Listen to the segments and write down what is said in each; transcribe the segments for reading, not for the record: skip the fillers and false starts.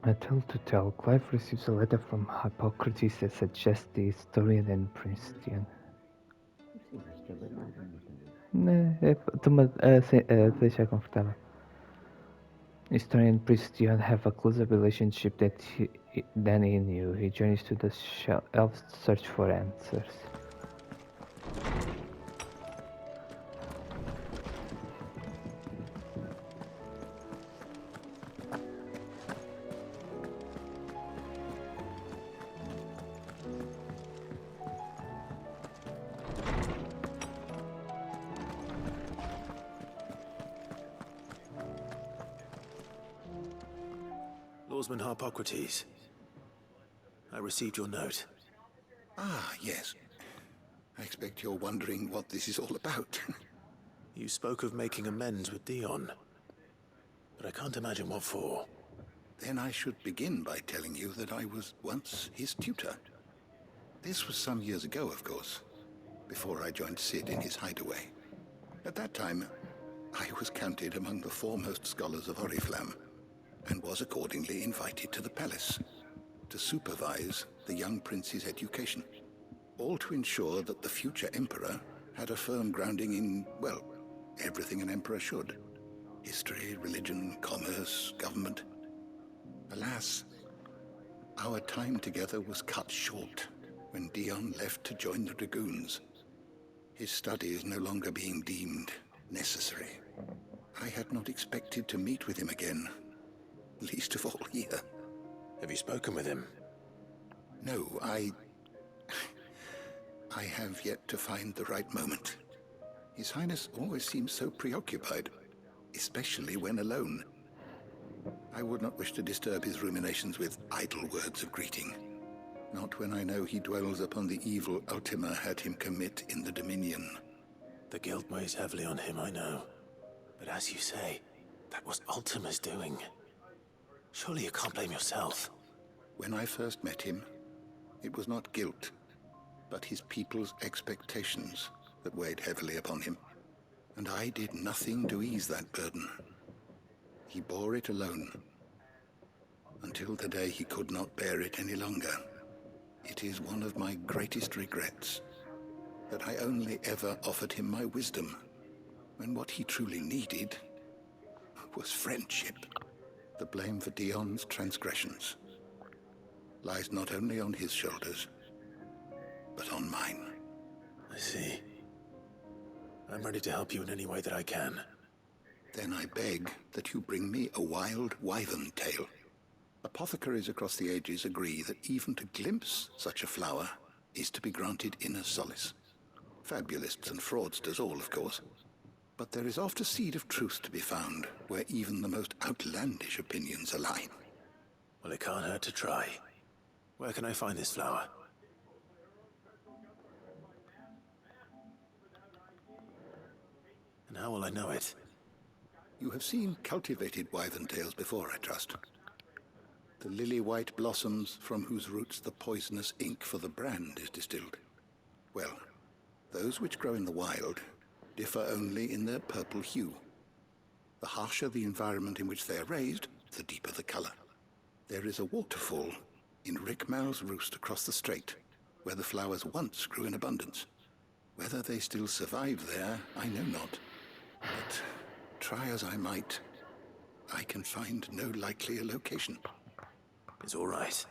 Tell to tell, Clive receives a letter from Hippocrates that suggests the historian and Princeton. Deixa confortável. Historian and Princeton have a closer relationship than he knew. He journeys to the elves to search for answers. Lawsman Harpocrates, I received your note. Ah, yes. I expect you're wondering what this is all about. You spoke of making amends with Dion, but I can't imagine what for. Then I should begin by telling you that I was once his tutor. This was some years ago, of course, before I joined Sid in his hideaway. At that time, I was counted among the foremost scholars of Oriflamme, and was accordingly invited to the palace to supervise the young prince's education, all to ensure that the future emperor had a firm grounding in, well, everything an emperor should. History, religion, commerce, government. Alas, our time together was cut short when Dion left to join the dragoons. His studies no longer being deemed necessary. I had not expected to meet with him again, least of all here. Have you spoken with him? No, I have yet to find the right moment. His Highness always seems so preoccupied, especially when alone. I would not wish to disturb his ruminations with idle words of greeting. Not when I know he dwells upon the evil Ultima had him commit in the Dominion. The guilt weighs heavily on him, I know. But as you say, that was Ultima's doing. Surely you can't blame yourself. When I first met him, it was not guilt, but his people's expectations that weighed heavily upon him. And I did nothing to ease that burden. He bore it alone, until the day he could not bear it any longer. It is one of my greatest regrets that I only ever offered him my wisdom, when what he truly needed was friendship. The blame for Dion's transgressions lies not only on his shoulders, but on mine. I see. I'm ready to help you in any way that I can. Then I beg that you bring me a wild wyvern tail. Apothecaries across the ages agree that even to glimpse such a flower is to be granted inner solace. Fabulists and fraudsters all, of course. But there is oft a seed of truth to be found where even the most outlandish opinions align. Well, it can't hurt to try. Where can I find this flower? And how will I know it? You have seen cultivated wyvern tails before, I trust. The lily-white blossoms from whose roots the poisonous ink for the brand is distilled. Well, those which grow in the wild differ only in their purple hue. The harsher the environment in which they are raised, the deeper the color. There is a waterfall in Rickmal's roost across the strait, where the flowers once grew in abundance. Whether they still survive there, I know not. But try as I might, I can find no likelier location. It's all right.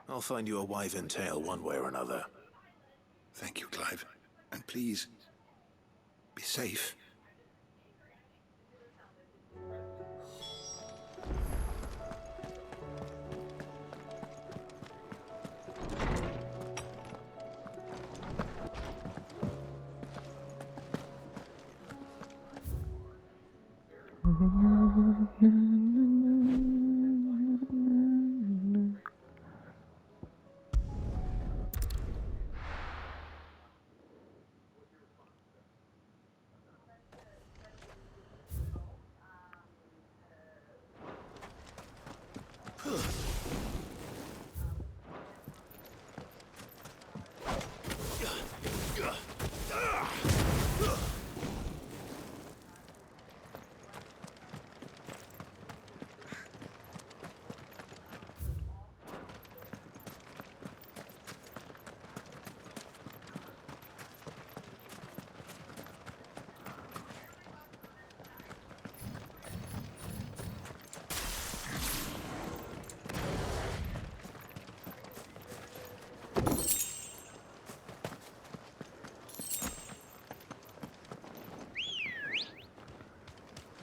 I'll find you a wyvern tail one way or another. Thank you, Clive. And please, be safe.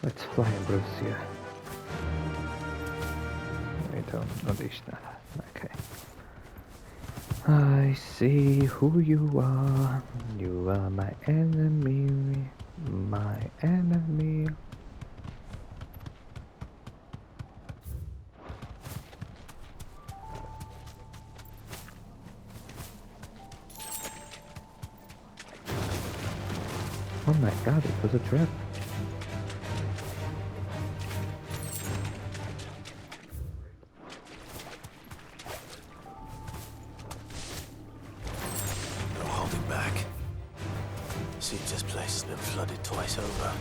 Let's fly, Ambrosia. Então, não diz nada. Ok. I see who you are. You are my enemy. My enemy. Oh my god, it was a trap. No holding back. Seems this place has been flooded twice over.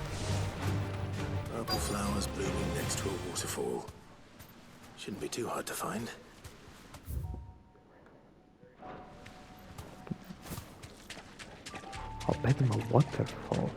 Purple flowers blooming next to a waterfall. Shouldn't be too hard to find. I'll bet him a waterfall.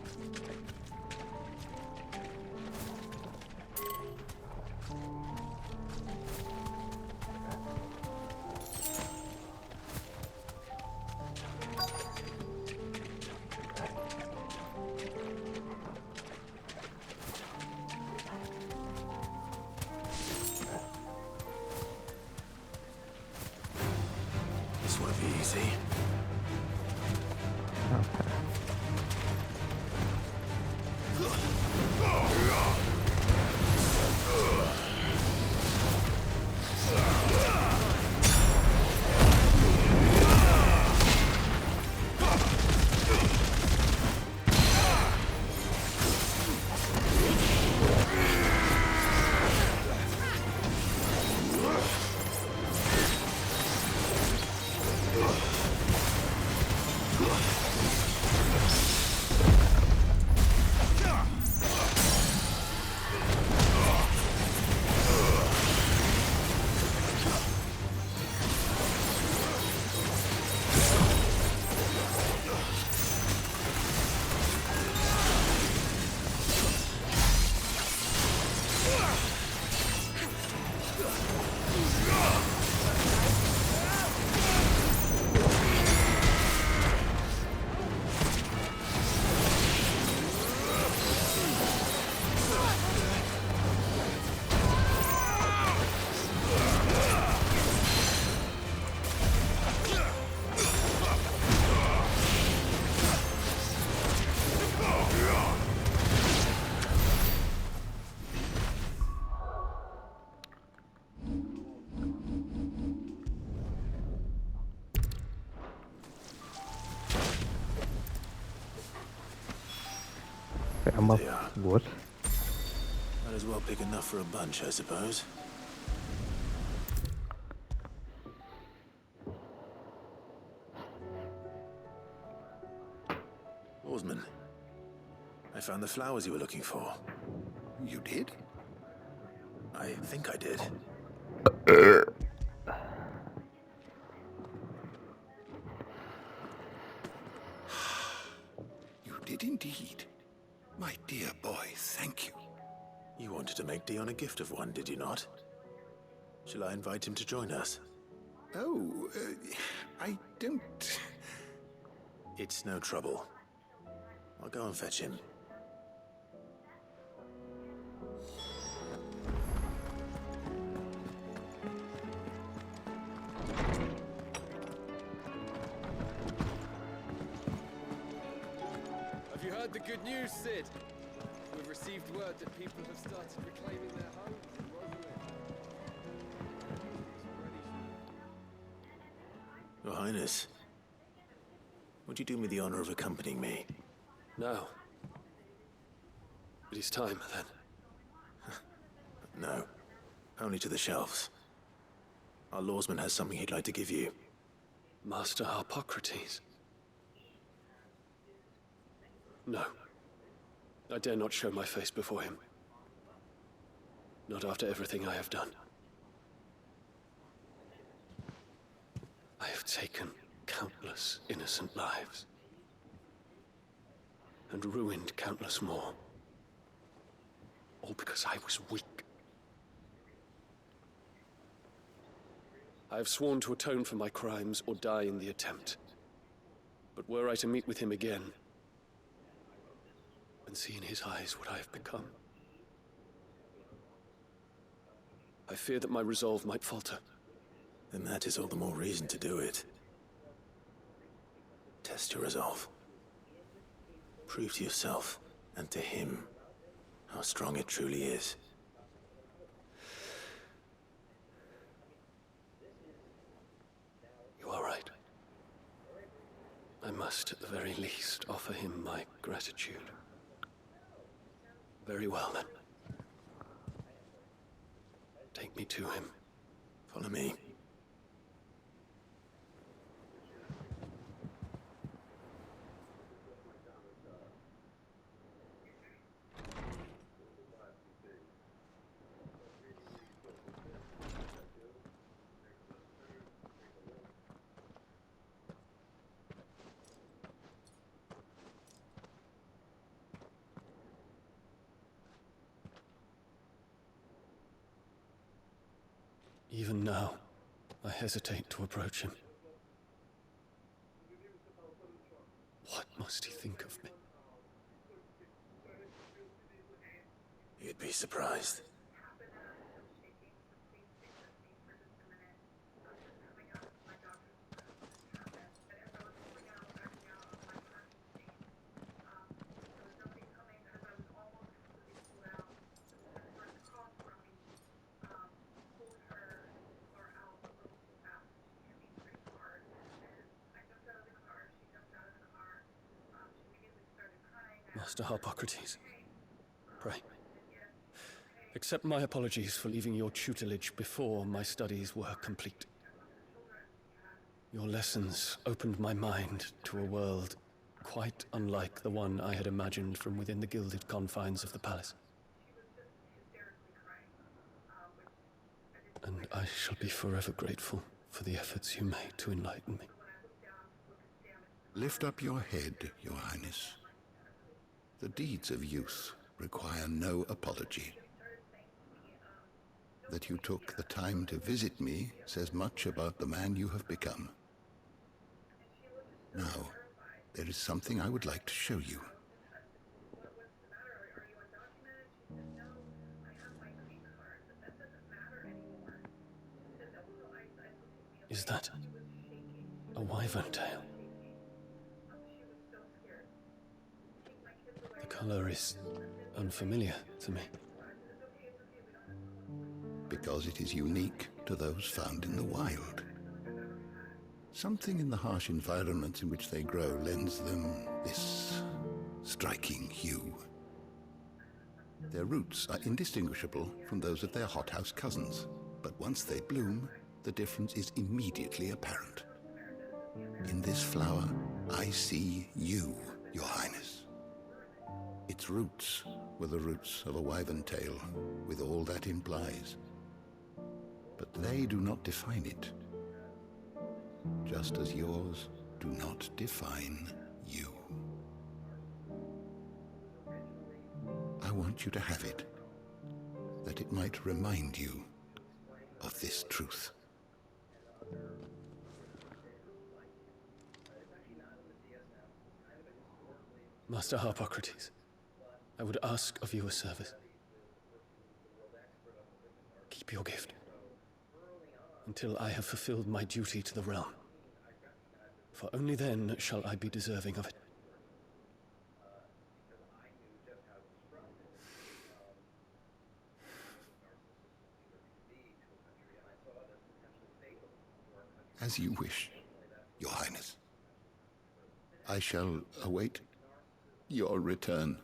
This won't be easy. Okay. I'm up. They are. What? Might as well pick enough for a bunch, I suppose. Oarsman, I found the flowers you were looking for. You did? I think I did. You did indeed. My dear boy, thank you. You wanted to make Dion a gift of one, did you not? Shall I invite him to join us? Oh, I don't... It's no trouble. I'll go and fetch him. Have you heard the good news, Sid? We've received word that people have started reclaiming their homes in Rosewood. Your Highness, would you do me the honor of accompanying me? Now. It is time, then. No, only to the shelves. Our lawsman has something he'd like to give you. Master Harpocrates. No. I dare not show my face before him. Not after everything I have done. I have taken countless innocent lives. And ruined countless more. All because I was weak. I have sworn to atone for my crimes or die in the attempt. But were I to meet with him again, and see in his eyes what I have become, I fear that my resolve might falter. Then that is all the more reason to do it. Test your resolve. Prove to yourself and to him how strong it truly is. You are right. I must, at the very least, offer him my gratitude. Very well, then. Take me to him. Follow me. Even now, I hesitate to approach him. What must he think of me? You'd be surprised. Master Harpocrates, pray, accept my apologies for leaving your tutelage before my studies were complete. Your lessons opened my mind to a world quite unlike the one I had imagined from within the gilded confines of the palace. And I shall be forever grateful for the efforts you made to enlighten me. Lift up your head, Your Highness. The deeds of youth require no apology. That you took the time to visit me says much about the man you have become. Now, there is something I would like to show you. Is that a wyvern tail? The color is unfamiliar to me. Because it is unique to those found in the wild. Something in the harsh environment in which they grow lends them this striking hue. Their roots are indistinguishable from those of their hothouse cousins, but once they bloom, the difference is immediately apparent. In this flower, I see you, Your Highness. Its roots were the roots of a wyvern tail, with all that implies. But they do not define it, just as yours do not define you. I want you to have it, that it might remind you of this truth. Master Harpocrates, I would ask of you a service. Keep your gift until I have fulfilled my duty to the realm, for only then shall I be deserving of it. As you wish, Your Highness. I shall await your return.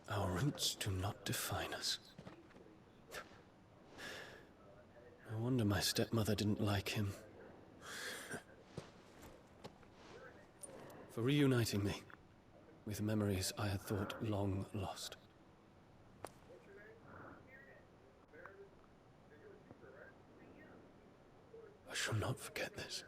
Our roots do not define us. No wonder my stepmother didn't like him. For reuniting me with memories I had thought long lost. I shall not forget this.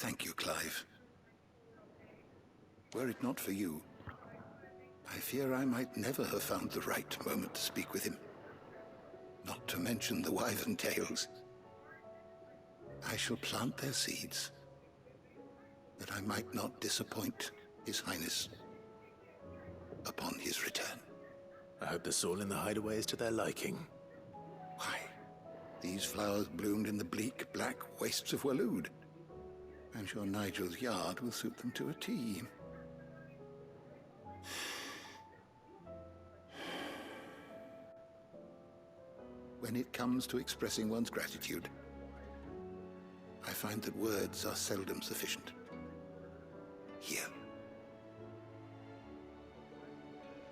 Thank you, Clive. Were it not for you, I fear I might never have found the right moment to speak with him. Not to mention the wyvern tales. I shall plant their seeds, that I might not disappoint His Highness upon his return. I hope the soil in the hideaway is to their liking. Why, these flowers bloomed in the bleak, black wastes of Waloed. I'm sure Nigel's yard will suit them to a T. When it comes to expressing one's gratitude, I find that words are seldom sufficient. Here.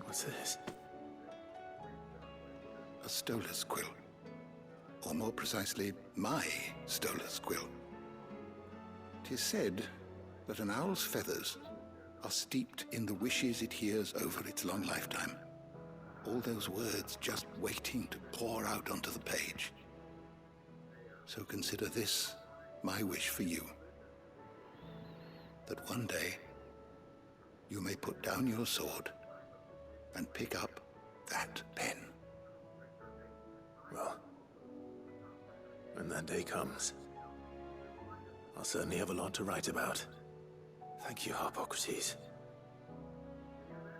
What's this? A stolas quill. Or more precisely, my stolas quill. 'Tis said that an owl's feathers are steeped in the wishes it hears over its long lifetime. All those words just waiting to pour out onto the page. So consider this my wish for you. That one day you may put down your sword and pick up that pen. Well, when that day comes, I'll certainly have a lot to write about. Thank you, Harpocrates.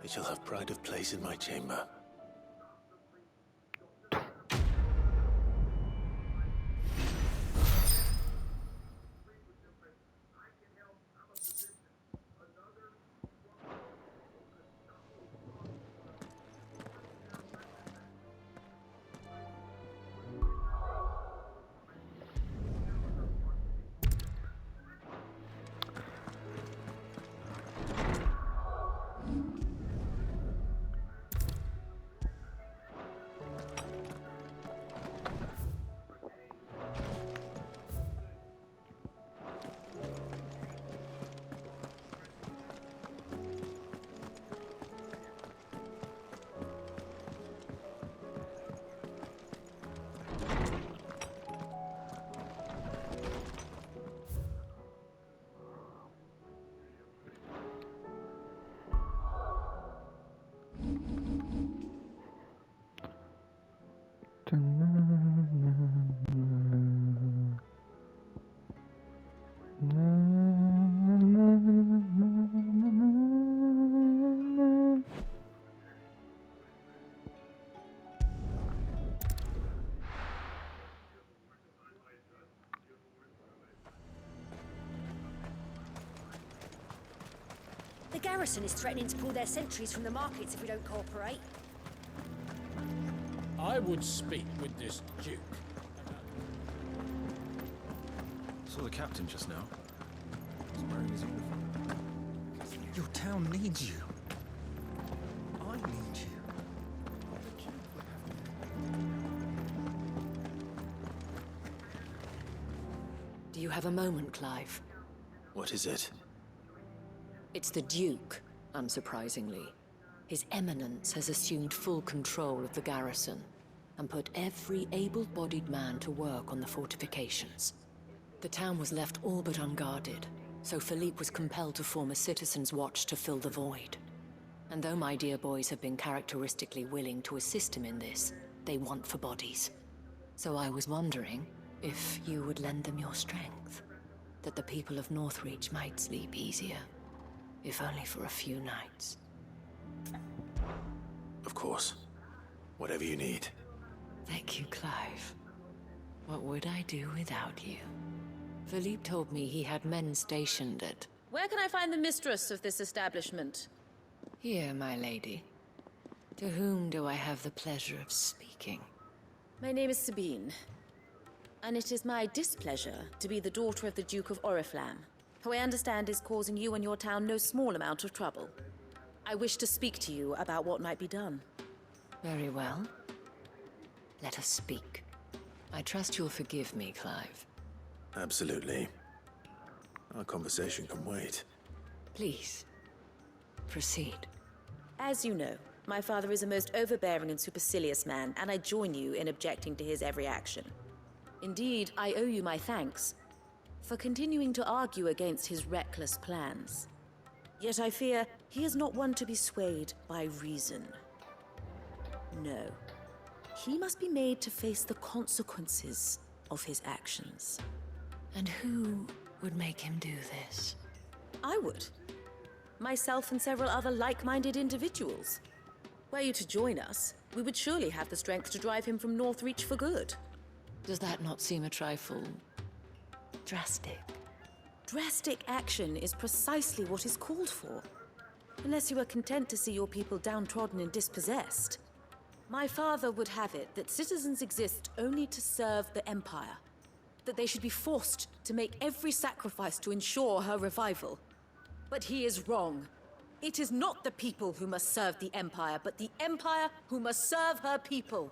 It shall have pride of place in my chamber. The garrison is threatening to pull their sentries from the markets if we don't cooperate. I would speak with this Duke. Saw the captain just now. He's wearing his uniform. Your town needs you. I need you. Do you have a moment, Clive? What is it? It's the Duke, unsurprisingly. His Eminence has assumed full control of the garrison and put every able-bodied man to work on the fortifications. The town was left all but unguarded, so Philippe was compelled to form a citizens' watch to fill the void. And though my dear boys have been characteristically willing to assist him in this, they want for bodies. So I was wondering if you would lend them your strength, that the people of Northreach might sleep easier, if only for a few nights. Of course. Whatever you need. Thank you, Clive. What would I do without you? Philippe told me he had men stationed at... Where can I find the mistress of this establishment? Here, my lady. To whom do I have the pleasure of speaking? My name is Sabine, and it is my displeasure to be the daughter of the Duke of Oriflamme, who I understand is causing you and your town no small amount of trouble. I wish to speak to you about what might be done. Very well. Let us speak. I trust you'll forgive me, Clive. Absolutely. Our conversation can wait. Please, proceed. As you know, my father is a most overbearing and supercilious man, and I join you in objecting to his every action. Indeed, I owe you my thanks. for continuing to argue against his reckless plans. Yet I fear he is not one to be swayed by reason. No. He must be made to face the consequences of his actions. And who would make him do this? I would. Myself and several other like-minded individuals. Were you to join us, we would surely have the strength to drive him from Northreach for good. Does that not seem a trifle drastic? Drastic action is precisely what is called for. Unless you are content to see your people downtrodden and dispossessed. My father would have it that citizens exist only to serve the Empire. That they should be forced to make every sacrifice to ensure her revival. But he is wrong. It is not the people who must serve the Empire, but the Empire who must serve her people.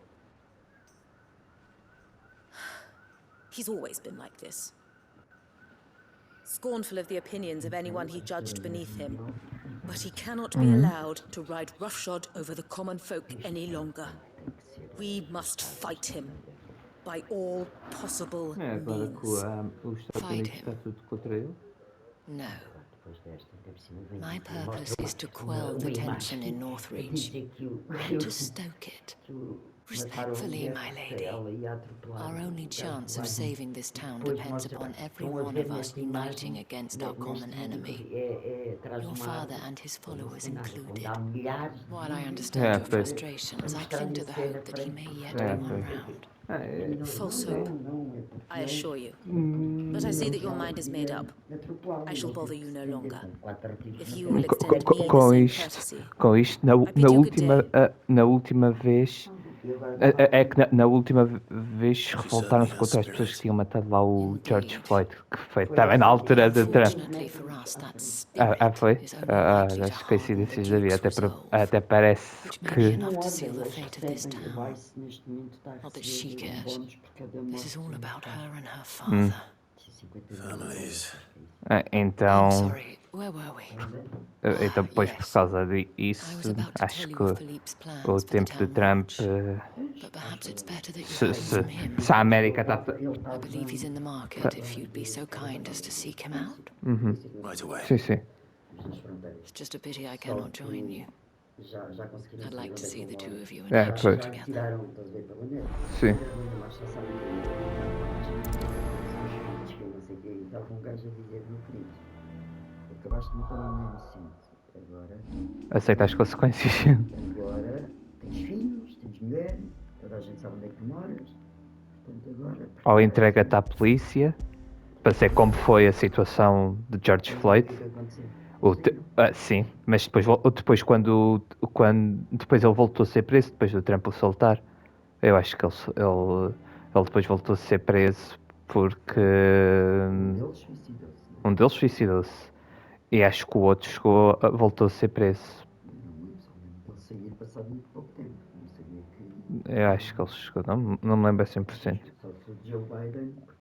He's always been like this. Scornful of the opinions of anyone he judged beneath him. But he cannot be allowed to ride roughshod over the common folk any longer. We must fight him. By all possible Agora que means. os Estados Fight Unidos him. está tudo contra ele. No. My purpose is to quell the tension in Northreach, and to stoke it. Respectfully, my lady. Our only chance of saving this town depends upon every one of us uniting against our common enemy. Your father and his followers included. While I understand your frustrations, I cling to the hope that he may yet be won round. False hope, I assure you. But I see that your mind is made up. I shall bother you no longer. If you will extend me the same courtesy, Com isto I bid you good day. na última vez. É que na última vez revoltaram-se contra as pessoas que tinham matado lá o George Floyd, que foi também na altura de Trump. Unfortunately for us, that spirit Foi? is only likely to Acho que harden the coincidências da vida. Duke's resolve, Até parece which may be que. enough to seal the fate of this town. Not that she cares. This is all about her and her father. Families. I'm Então, sorry, where were we? então depois por Yes. causa I disso, was about to acho tell you que of Philippe's plans o for the tempo de town Trump, watch, but perhaps it's better that you se, heard se, from him. se a América está. I believe he's in the market, if you'd be so kind as to seek him out. Right away. Sim, sim. It's just a pity I cannot join you. I'd like to see the two of you in Yeah, action but- together. Sim. Acabaste de matar um inocente. Agora, Aceita as consequências. agora tens filhos, tens mulher, toda a gente sabe onde é que tu moras. Portanto, agora. Ou entrega-te à polícia, para ser como foi a situação de George Floyd. O que aconteceu? Sim, mas depois depois ele voltou a ser preso, depois do Trump o soltar. Eu acho que ele depois voltou a ser preso porque Eles suicidou-se. um deles suicidou-se. E acho que o outro voltou a ser preso. Não me lembro, ele saía passado muito pouco tempo. Não sabia que. Eu acho que ele chegou, não me lembro a 100%. Só se o Joe Biden